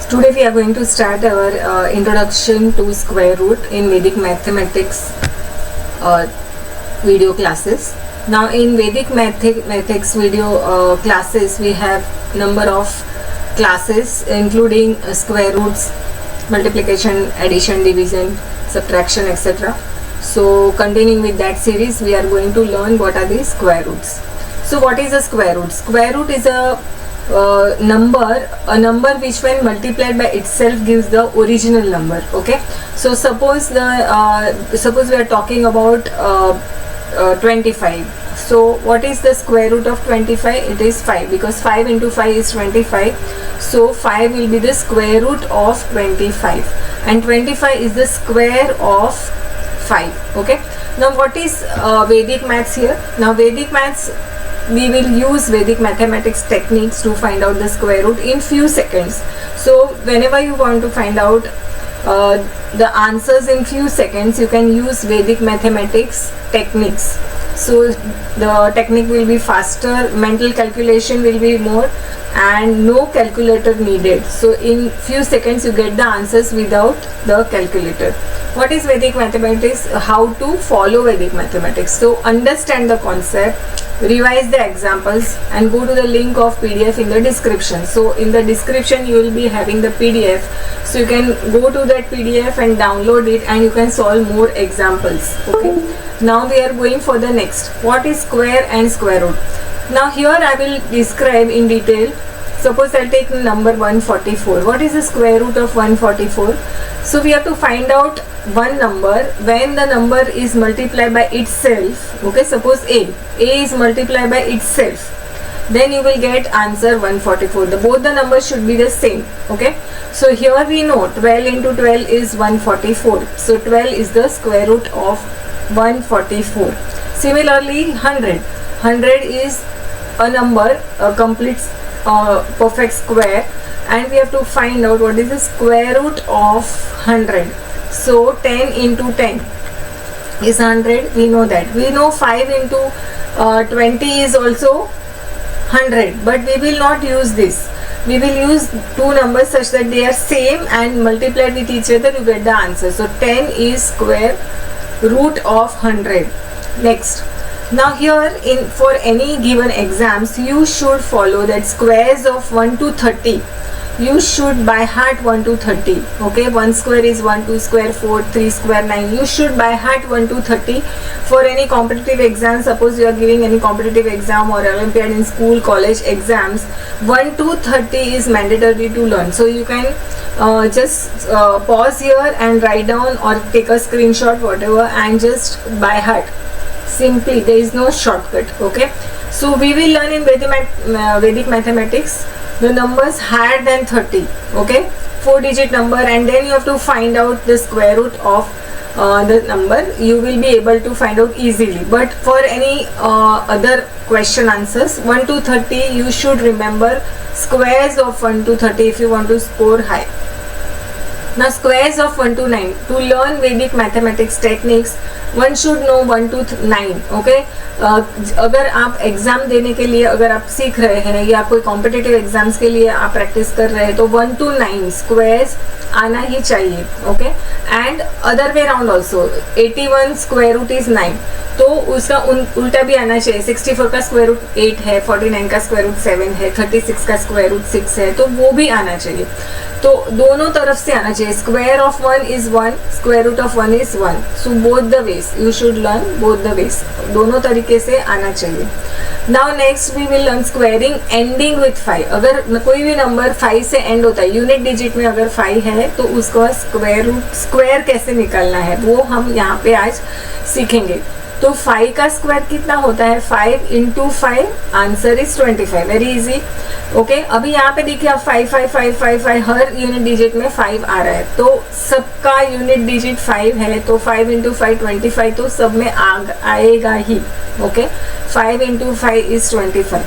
Today we are going to start our introduction to square root in Vedic mathematics video classes. Now in Vedic mathematics video classes we have number of classes including square roots, multiplication, addition, division, subtraction, etc. So continuing with that series, we are going to learn what are the square roots. So what is a square root? Square root is a number which when multiplied by itself gives the original number. Okay, so suppose we are talking about 25. So what is the square root of 25? It is 5, because 5 into 5 is 25. So 5 will be the square root of 25, and 25 is the square of 5. Okay, now what is Vedic maths here? Now Vedic maths, we will use Vedic mathematics techniques to find out the square root in few seconds. So whenever you want to find out the answers in few seconds, you can use Vedic mathematics techniques. So the technique will be faster, mental calculation will be more, and no calculator needed. So in few seconds you get the answers without the calculator. What is Vedic mathematics? How to follow Vedic mathematics. So understand the concept, revise the examples, and go to the link of PDF in the description. So in the description you will be having the PDF, so you can go to that PDF and download it, and you can solve more examples. Okay, now we are going for the next. What is square and square root? Now here I will describe in detail. Suppose I'll take number 144. What is the square root of 144? So we have to find out one number when the number is multiplied by itself. Okay, suppose A is multiplied by itself, then you will get answer 144. Both the numbers should be the same. Okay, so here we know 12 into 12 is 144. So 12 is the square root of 144. Similarly 100. 100 is a number, a complete perfect square, and we have to find out what is the square root of 100. So 10 into 10 is 100. We know that. We know 5 into 20 is also 100, but we will not use this. We will use two numbers such that they are same and multiplied with each other, you get the answer. So 10 is square root of 100. Next, now here for any given exams, you should follow that squares of 1 to 30. You should by heart 1 to 30. Okay, 1 square is 1, 2 square 4, 3 square 9. You should by heart 1 to 30 for any competitive exam. Suppose you are giving any competitive exam or Olympiad in school, college exams, 1 to 30 is mandatory to learn. So you can just pause here and write down or take a screenshot, whatever, and just by heart. Simply, there is no shortcut. Okay, so we will learn in Vedic mathematics the numbers higher than 30. Okay, 4-digit number, and then you have to find out the square root of the number. You will be able to find out easily. But for any other question answers 1 to 30, you should remember squares of 1 to 30 if you want to score high. Now squares of 1 to 9. To learn Vedic mathematics techniques, one should know 1 to 9. Okay, अगर आप exam देने के लिए अगर आप सीख रहे हैं या कोई कॉम्पिटिटिव एग्जाम्स के लिए आप प्रैक्टिस कर रहे हैं, तो 1 to 9 स्क्वायर्स आना ही चाहिए. Okay, and other way round also 81 square root is 9, तो उसका उल्टा भी आना चाहिए. 64 का स्क्वायर रूट 8 है, 49 का स्क्वायर रूट 7 है, 36 का स्क्वायर रूट 6 है, तो वो भी आना चाहिए. तो दोनों तरफ से आना चाहिए. Square of 1 is 1, square root of 1 is 1. So both the ways you should learn, both the ways, दोनों तरीके से आना चाहिए. Now next we will learn squaring ending with 5. अगर कोई भी नंबर 5 से एंड होता है, यूनिट डिजिट में अगर 5 है, तो उसका स्क्वायर कैसे निकालना है वो हम यहाँ पे आज सीखेंगे. तो 5 का स्क्वायर कितना होता है? 5 into 5, answer is 25. Very easy. Okay, अभी यहाँ पे देखिए आप 5 5 5 5 5 हर यूनिट डिजिट में 5 आ रहा है, तो सबका यूनिट डिजिट 5 है, तो 5 इंटू 5 25, तो सब में आएगा ही. Okay, 5 into 5 is 25.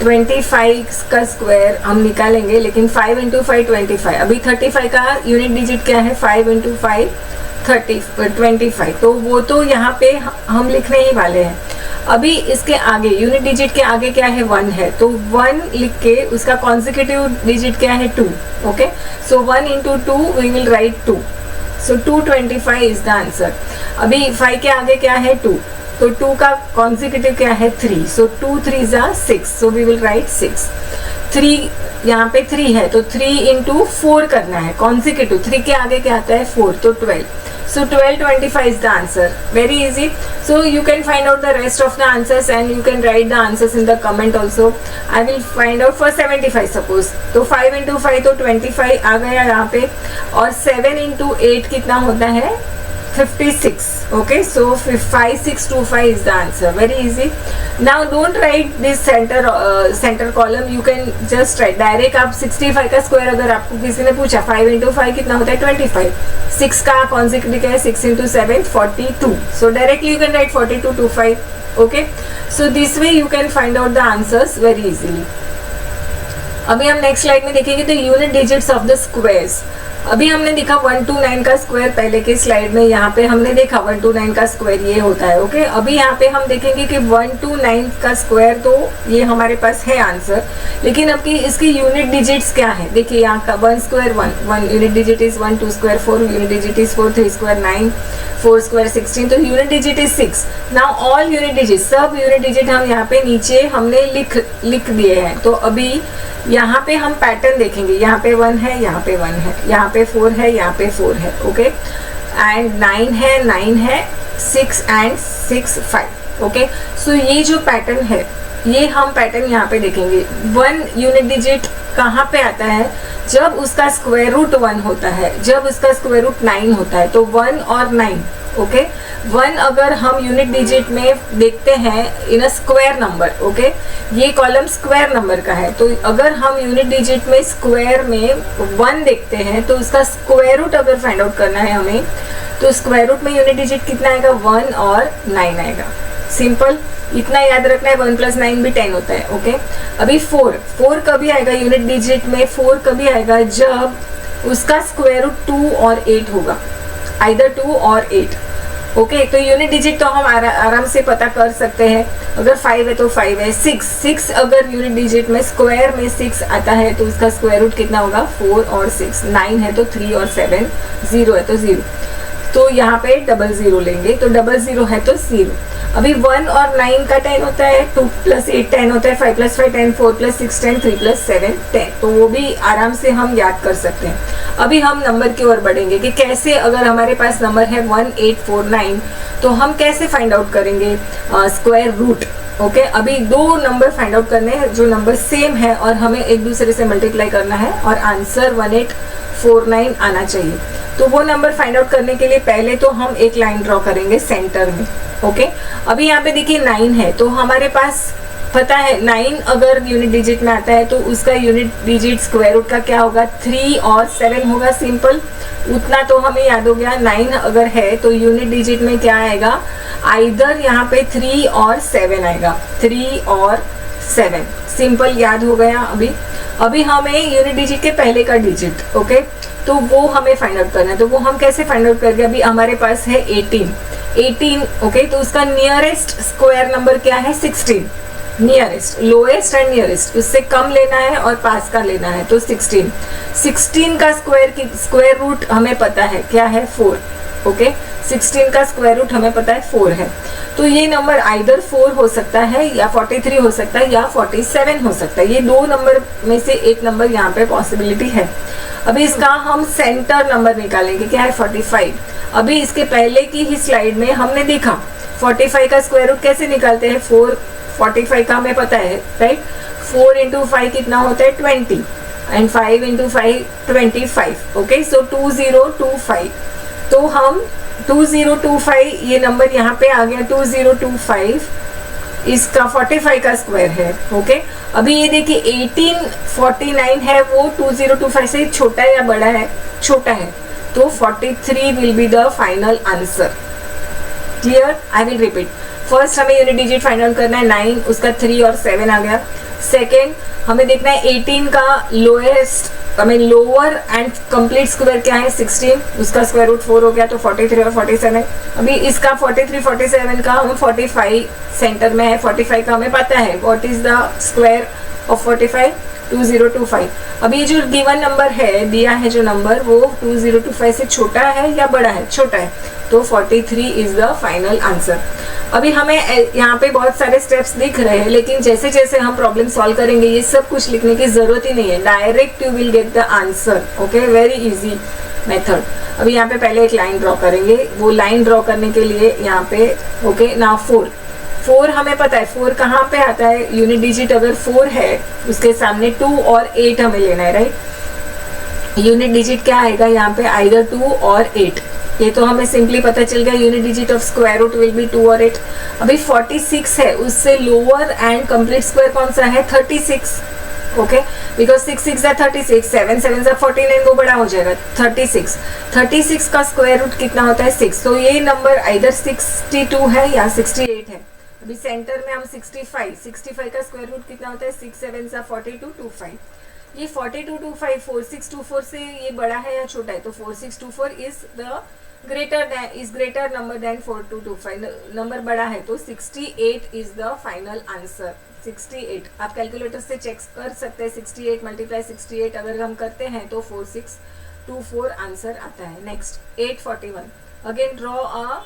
25 का स्क्वायर हम निकालेंगे, लेकिन 5 इंटू 5 25. अभी 35 का यूनिट डिजिट क्या है? 5 इंटू 5 25, तो वो तो यहाँ पे हम लिखने ही वाले हैं. अभी इसके आगे यूनिट डिजिट के आगे क्या है 1 है, तो 1 लिख के उसका कॉन्सिक्यूटिव डिजिट क्या है 2. Okay, so 1 into 2 we will write 2. So 225 is the answer. अभी 5 के आगे क्या है 2, तो 2 का कॉन्सिक्यूटिव क्या है 3. सो 2 3 जा 6, सो वी विल राइट 6. 3 यहाँ पे 3 है तो 3 into 4 करना है कॉन्सिक्यूटिव. 3 के आगे क्या आता है 4, तो 12. So 1225 is the answer. Very easy. So you can find out the rest of the answers and you can write the answers in the comment also. I will find out for 75 suppose. तो 5 into 5 तो 25 आ गया यहाँ पे, और 7 into 8 कितना होता है 56. Okay, so 5625 is the answer. Very easy. Now don't write this center column. You can just write direct. आप 65 का स्क्वायर अगर आपको किसी ने पूछा 5 into 5 कितना होता है 25. 6 का कॉन्सिक्यूटिव क्या है 6 into 7 42. So directly you can write 4225. Okay. So this way you can find out the answers very easily. अभी हम नेक्स्ट स्लाइड में देखेंगे तो unit digits of the squares. अभी हमने देखा 129 का स्क्वायर पहले के स्लाइड में, यहाँ पे हमने देखा 129 का स्क्वायर ये होता है. ओके, अभी यहाँ पे हम देखेंगे कि 129 का स्क्वायर तो ये हमारे पास है आंसर, लेकिन अब की इसकी यूनिट डिजिट्स क्या है. देखिए यहाँ का 1 square 1 unit digit is 1, 2 square 4 unit digit is 4, 3 square 9, 4 square 16, तो unit digit is 6. Now all unit digit, सब यूनिट डिजिट हम यहाँ पे नीचे हमने लिख दिए हैं. तो अभी यहाँ पे हम पैटर्न देखेंगे. यहाँ पे 1 है, यहाँ पे 1 है, यहाँ पे 4 है, यहाँ पे 4 है. ओके, एंड 9 है 6 एंड 6 5. ओके, सो ये जो पैटर्न है ये हम पैटर्न यहाँ पे देखेंगे. 1 यूनिट डिजिट कहाँ पे आता है, जब उसका स्क्वायर रूट 1 होता है, जब उसका स्क्वायर रूट 9 होता है. तो 1 और 9. ओके, 1 अगर हम यूनिट डिजिट में देखते हैं इन अ स्क्वायर नंबर. ओके, ये कॉलम स्क्वायर नंबर का है, तो अगर हम यूनिट डिजिट में स्क्वायर में 1 देखते हैं तो उसका स्क्वायर रूट अगर फाइंड आउट करना है हमें, तो स्क्वायर रूट में यूनिट डिजिट कितना आएगा 1 और 9 आएगा. सिंपल, इतना याद रखना है. 1 + 9 भी 10 होता है. ओके, अभी 4 कभी आएगा यूनिट डिजिट में, 4 कभी आएगा जब उसका स्क्वायर रूट 2 और 8 होगा, आइदर 2 और 8. ओके, तो यूनिट डिजिट तो हम आराम से पता कर सकते हैं. अगर 5 है तो 5 है. 6 अगर यूनिट डिजिट में स्क्वायर में 6 आता है तो उसका स्क्वायर रूट कितना होगा 4 और 6. 9 है तो 3 और 7, 0 है तो 0, तो यहाँ पे 00 लेंगे, तो 00 है तो 0. अभी 1 और 9 का 10 होता है, 2 + 8 10 होता है, 5 + 5 10, 4 + 6 10, 3 + 7 10, तो वो भी आराम से हम याद कर सकते हैं. अभी हम नंबर की ओर बढ़ेंगे कि कैसे, अगर हमारे पास नंबर है 1849 तो हम कैसे फाइंड आउट करेंगे स्क्वायर रूट. ओके, अभी 2 नंबर फाइंड आउट करने हैं जो नंबर सेम है और हमें एक दूसरे से मल्टीप्लाई करना है और आंसर 1849 आना चाहिए. तो वो नंबर फाइंड आउट करने के लिए पहले तो हम एक लाइन ड्रॉ करेंगे सेंटर में. ओके, अभी यहाँ पे देखिए 9 है, तो हमारे पास पता है 9 अगर यूनिट डिजिट में आता है तो उसका यूनिट डिजिट स्क्वायर रूट का क्या होगा 3 और 7 होगा. सिंपल, उतना तो हमें याद हो गया. 9 अगर है तो यूनिट डिजिट में क्या आएगा, आइदर यहाँ पे 3 और 7 आएगा, 3 और 7. सिंपल, याद हो गया. अभी हमें यूनिट डिजिट के पहले का डिजिट. ओके, तो वो हमें फाइंड आउट करना है. तो वो हम कैसे फाइंड आउट करेंगे, अभी हमारे पास है 18. ओके, तो उसका नियरेस्ट स्क्वायर नंबर क्या है 16. नियरेस्ट, लोएस्ट एंड नियरेस्ट, उससे कम लेना है और पास का लेना है, तो 16 का स्क्वायर रूट हमें पता है क्या है 4. ओके, 16 का स्क्वायर रूट हमें पता है 4 है. तो ये नंबर आइदर 4 हो सकता है या 43 हो सकता है या 47 हो सकता है. ये 2 नंबर में से एक नंबर यहाँ पे पॉसिबिलिटी है. अभी इसका हम सेंटर नंबर निकालेंगे, क्या है 45. अभी इसके पहले की ही स्लाइड में हमने देखा 45 का स्क्वायर रूट कैसे निकालते हैं. 45 का हमें पता है, राइट. 4 × 5 कितना होता है 20 एंड 5 × 5 25. ओके, सो 2025. तो हम 2025 ये नंबर यहाँ पे आ गया. 2025 इसका 45 का स्क्वायर है. ओके, अभी ये देखिए 1849 है, वो 2025 से छोटा है या बड़ा है, छोटा है, तो 43 will be the final answer. Clear, I will repeat. First हमें यूनिट डिजिट फाइंड आउट करना है 9, उसका 3 और 7 आ गया। सेकेंड हमें देखना है 18 का लोएस्ट हमें लोअर एंड कंप्लीट स्क्वायर क्या है 16, उसका स्क्वायर रूट 4 हो गया, तो 43 और 47। अभी इसका 43 47 का हम 45 सेंटर में है, 45 का हमें पता है what is the square of 45, 2025। अभी जो गिवन नंबर है, दिया है जो नंबर, वो 2025 से छोटा है या बड़ा है? छोटा है, तो 43 इज द फाइनल आंसर। अभी हमें यहाँ पे बहुत सारे स्टेप्स दिख रहे हैं, लेकिन जैसे जैसे हम प्रॉब्लम सॉल्व करेंगे ये सब कुछ लिखने की जरूरत ही नहीं है, direct you will get the answer. Okay, very easy method. अभी यहाँ पे पहले एक लाइन ड्रॉ करेंगे, वो लाइन ड्रॉ करने के लिए यहाँ पे ओके ना 4 हमें पता है 4 कहाँ पे आता है, यूनिट डिजिट अगर 4 है उसके सामने 2 और 8 हमें लेना है, राइट। यूनिट डिजिट क्या आएगा यहाँ पे, आइदर 2 और 8, ये तो हमें सिंपली पता चल गया। Unit digit of square root will be 2 और 8। अभी 46 है, उससे लोअर एंड कंप्लीट स्क्वायर कौन सा है, 36। ओके, बिकॉज 6 6 36, 7 7 49, वो बड़ा हो जाएगा 36। 36 का स्क्वायर रूट कितना होता है 6, तो ये नंबर आइदर 62 है या 68 है। अभी सेंटर में हम 65 का स्क्वायर रूट कितना होता है 6 7 42 25। ये 42 25 4624 से ये बड़ा है या छोटा है, तो 4624 is the greater number than 4225, number बड़ा है, तो 68 इज द फाइनल आंसर। 68 आप कैलकुलेटर से चेक कर सकते हैं, 68 मल्टीप्लाई 68 अगर हम करते हैं तो 4624 आंसर आता है। Next 841, again draw a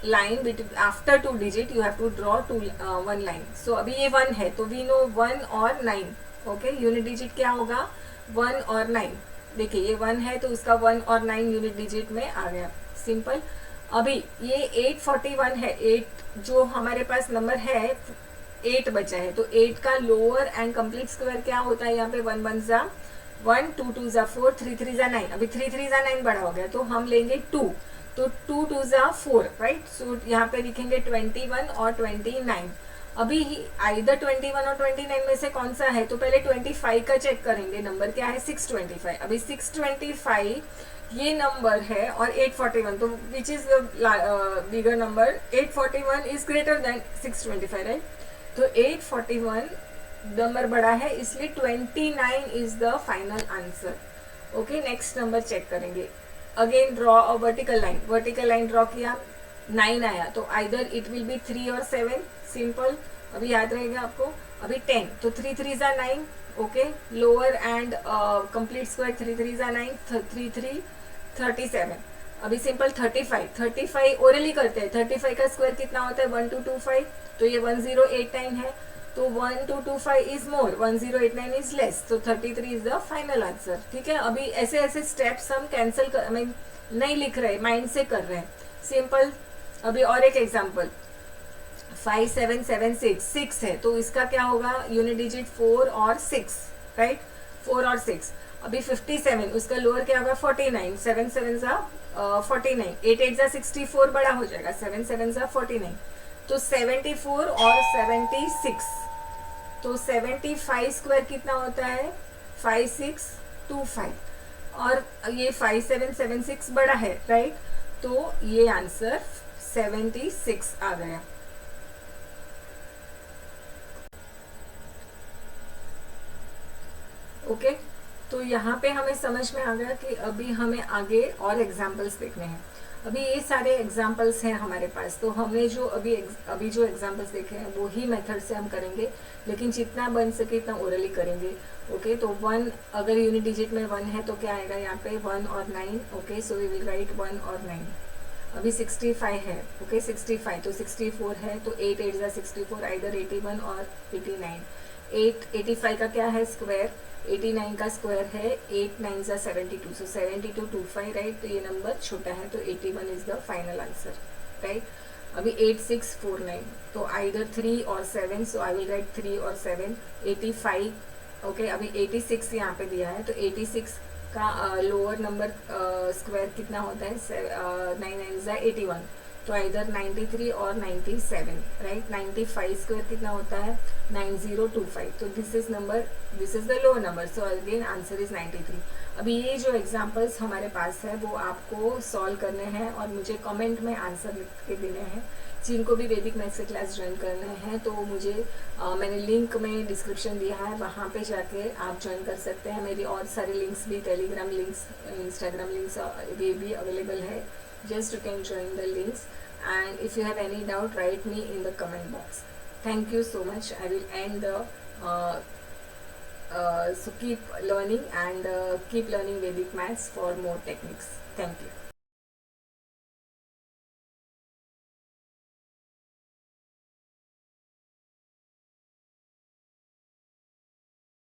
line between after 2 digit you have to draw one line। so अभी ये 1 है तो we know 1 और 9। ओके, यूनिट डिजिट क्या होगा 1 और 9। देखिए ये 1 है तो उसका 1 और 9 यूनिट डिजिट में आ गया, सिंपल। अभी ये 841 है, 8 जो हमारे पास नंबर है 8 बचा है, तो 8 का लोअर एंड कंप्लीट स्क्वायर क्या होता है, यहाँ पे 1 1 जा 1, 2 2 जा 4, 3 3 जा 9। अभी 3 3 जा 9 बड़ा हो गया, तो हम लेंगे 2, तो 2 2 जा 4, राइट। सो यहाँ पे लिखेंगे 21 और 29। अभी आइदर 21 और 29 में से कौन सा है, तो पहले 25 का चेक करेंगे, नंबर क्या है 625। अभी 625 ये नंबर है और 841, तो which is bigger number, 841 is greater than 625, right. तो 841 नंबर बड़ा है, इसलिए 29 is the final answer. Okay, next number check करेंगे। Again draw a vertical line draw किया, 9 आया, तो आइदर इट विल बी 3 और 7, सिंपल। अभी याद रहेगा आपको। अभी 10, तो 3 3 जा 9, okay, lower and complete square 3 3 जा 9, 3 3 37। अभी सिंपल 35 ओरली करते हैं, 35 का स्क्वायर कितना होता है 1225, तो ये 1089 है, तो 1225 इज मोर, 1089 इज लेस, तो 33 इज द फाइनल आंसर। ठीक है, अभी ऐसे ऐसे स्टेप्स हम कैंसिल कर नहीं लिख रहे, माइंड से कर रहे हैं, सिंपल। अभी और एक एग्जांपल, 5776 6 है, तो इसका क्या होगा, यूनिट डिजिट 4 और 6, राइट, 4 और 6। अभी 57, उसका लोअर क्या होगा 49, 7 7 जा 49, 8 8 जा 64 बड़ा हो जाएगा, 7 7 जा 49, तो 74 और 76, तो 75 स्क्वायर कितना होता है 5625, और ये 5776 बड़ा है, राइट, तो ये आंसर 76 आ गया। ओके, तो यहाँ पे हमें समझ में आ गया कि अभी हमें आगे और एग्जाम्पल्स देखने हैं। अभी ये सारे एग्जाम्पल्स हैं हमारे पास, तो हमने जो अभी जो एग्जाम्पल्स देखे हैं वो ही मेथड से हम करेंगे, लेकिन जितना बन सके इतना ओरली करेंगे। ओके, तो 1 अगर यूनिट डिजिट में 1 है तो क्या आएगा यहाँ पे 1 और 9। Okay, so we will write 1 और 9। अभी 65 है, ओके 65, तो 64 है, तो 8 8 जा 64, आइदर 81 और 89। 85 का क्या है स्क्वायर, 89 का स्क्वायर है 8 9 जा 72, सो 7225, राइट, तो ये नंबर छोटा है, तो 81 is the final answer, right. अभी 8649, तो आइदर 3 और 7, सो आई विल राइट 3 और 7। 85, ओके, अभी 86 यहाँ पे दिया है, तो 86 का लोअर नंबर स्क्वायर कितना होता है 9 9 जा 81, तो इधर 93 और 97, राइट। 95 स्क्वायर कितना होता है 9025, तो this is the low number, so again answer is 93। अभी ये जो एग्जांपल्स हमारे पास है वो आपको सॉल्व करने हैं और मुझे कमेंट में आंसर लिख के देने हैं। जिनको भी वैदिक मैथ्स की क्लास ज्वाइन करना है तो मुझे मैंने लिंक में डिस्क्रिप्शन दिया है, वहाँ पे जाके आप ज्वाइन कर सकते हैं। मेरी और सारे लिंक्स भी, टेलीग्राम लिंक्स, इंस्टाग्राम लिंक्स वे भी अवेलेबल है। Just you can join the links and if you have any doubt, write me in the comment box. Thank you so much. I will end the so keep learning and keep learning Vedic maths for more techniques. Thank you.